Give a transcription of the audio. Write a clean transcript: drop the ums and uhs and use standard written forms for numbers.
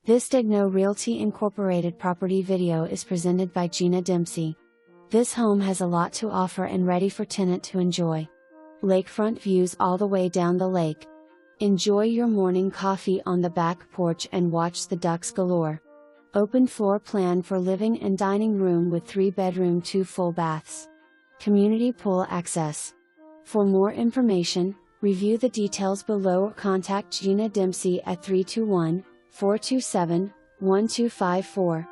This Daignault Realty Incorporated property video is presented by Gina Dempsey. This home has a lot to offer and ready for tenant to enjoy. Lakefront views all the way down the lake. Enjoy your morning coffee on the back porch and watch the ducks galore. Open floor plan for living and dining room with 3-bedroom 2 full baths. Community pool access. For more information, review the details below or contact Gina Dempsey at 321-427-1254.